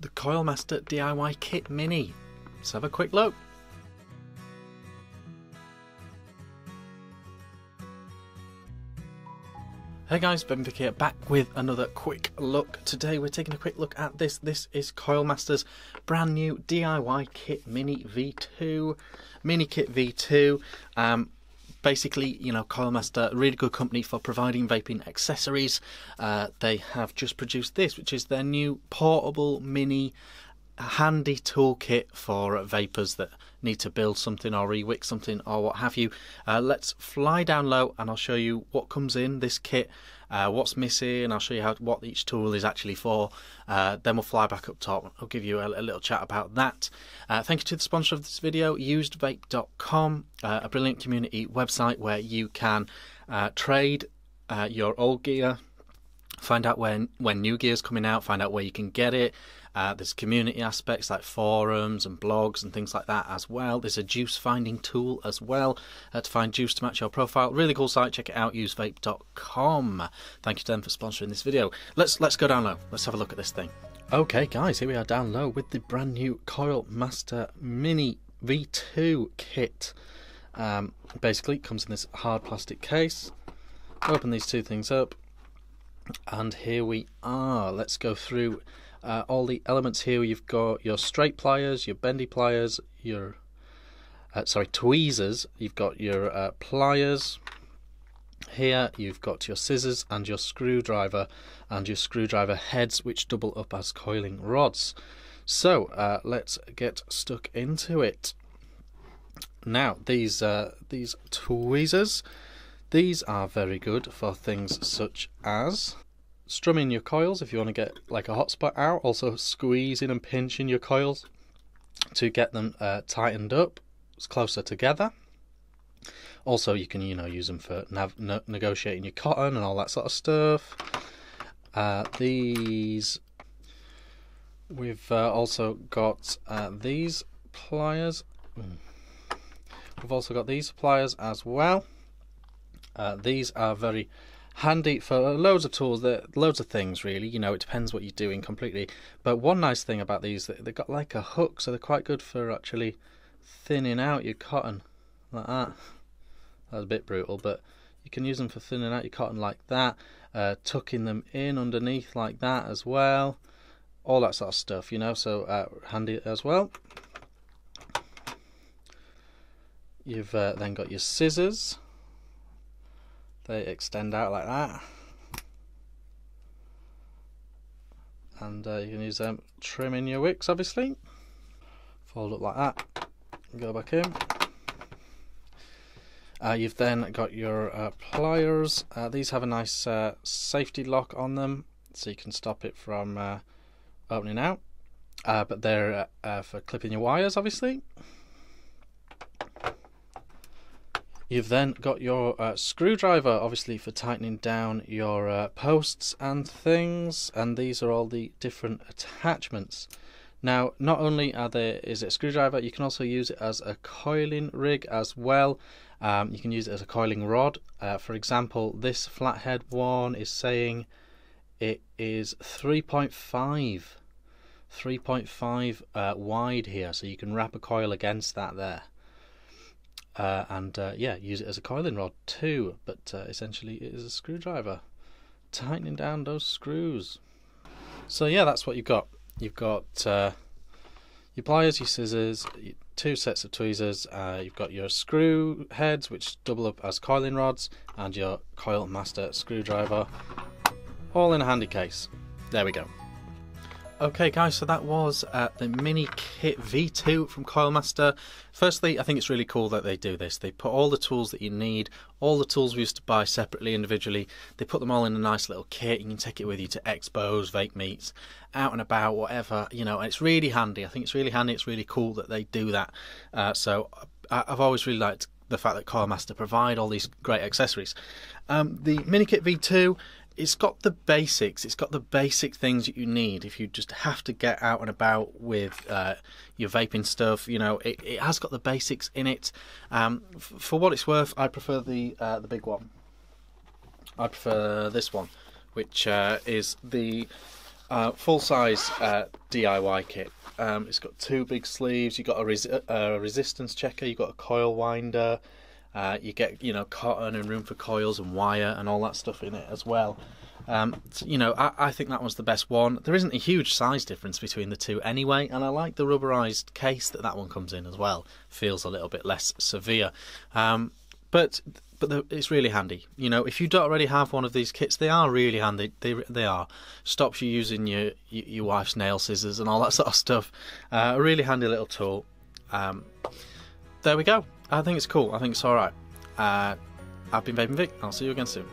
the Coilmaster DIY Kit Mini. Let's have a quick look. Hey guys, Vick here, back with another quick look. Today we're taking a quick look at this. This is Coilmaster's brand new DIY Kit Mini V2. Mini Kit V2. Basically, you know, Coilmaster, a really good company for providing vaping accessories. They have just produced this, which is their new portable mini handy toolkit for vapors that need to build something or re-wick something or what have you. Let's fly down low and I'll show you what comes in this kit, what's missing. I'll show you what each tool is actually for. Then we'll fly back up top. I'll give you a little chat about that. Thank you to the sponsor of this video, nzHzVx.com, a brilliant community website where you can trade your old gear, find out when new gear's coming out, find out where you can get it. There's community aspects like forums and blogs and things like that as well. There's a juice finding tool as well to find juice to match your profile. Really cool site, check it out, nzHzVx.com. Thank you to them for sponsoring this video. Let's go down low, let's have a look at this thing. Okay guys, here we are down low with the brand new Coilmaster Mini V2 kit. Basically it comes in this hard plastic case. Open these two things up and here we are. Let's go through all the elements here. You've got your straight pliers, your bendy pliers, your tweezers, you've got your pliers. Here you've got your scissors and your screwdriver heads, which double up as coiling rods. So let's get stuck into it. Now these tweezers, these are very good for things such as strumming your coils if you want to get like a hotspot out, also squeezing and pinching your coils to get them tightened up closer together. Also you can, you know, use them for negotiating your cotton and all that sort of stuff. These, we've also got these pliers. We've also got these pliers as well. These are very handy for loads of tools, loads of things really, you know, it depends what you're doing completely. But one nice thing about these, they've got like a hook, so they're quite good for actually thinning out your cotton like that. That was a bit brutal, but you can use them for thinning out your cotton like that, tucking them in underneath like that as well, all that sort of stuff, you know, so handy as well. You've then got your scissors. They extend out like that, and you can use them trimming your wicks, obviously. Fold up like that, go back in. You've then got your pliers. These have a nice safety lock on them, so you can stop it from opening out, but they're for clipping your wires, obviously. You've then got your screwdriver, obviously for tightening down your posts and things, and these are all the different attachments. Now, not only is it a screwdriver, you can also use it as a coiling rig as well. You can use it as a coiling rod. For example, this flathead one is saying it is 3.5 wide here, so you can wrap a coil against that there. Yeah, use it as a coiling rod too, but essentially it is a screwdriver tightening down those screws. So yeah, that's what you've got. You've got your pliers, your scissors, two sets of tweezers, you've got your screw heads which double up as coiling rods, and your Coilmaster screwdriver, all in a handy case. There we go. Okay guys, so that was the Mini Kit V2 from Coilmaster. Firstly, I think it's really cool that they do this. They put all the tools that you need, all the tools we used to buy separately, individually, they put them all in a nice little kit. You can take it with you to expos, vape meets, out and about, whatever, you know, and it's really handy. I think it's really handy, it's really cool that they do that. So I've always really liked the fact that Coilmaster provide all these great accessories. The Mini Kit V2, it's got the basics. It's got the basic things that you need if you just have to get out and about with your vaping stuff. You know, it has got the basics in it. For what it's worth, I prefer the big one. I prefer this one, which is the full-size DIY kit. It's got 2 big sleeves. You've got a resistance checker. You've got a coil winder. You get, you know, cotton and room for coils and wire and all that stuff in it as well. You know, I think that one's the best one. There isn't a huge size difference between the two anyway, and I like the rubberized case that one comes in as well. Feels a little bit less severe, but it's really handy. You know, if you don't already have one of these kits, they are really handy. They are. Stops you using your wife's nail scissors and all that sort of stuff. A really handy little tool. There we go. I think it's cool. I think it's all right. I've been Vick. I'll see you again soon.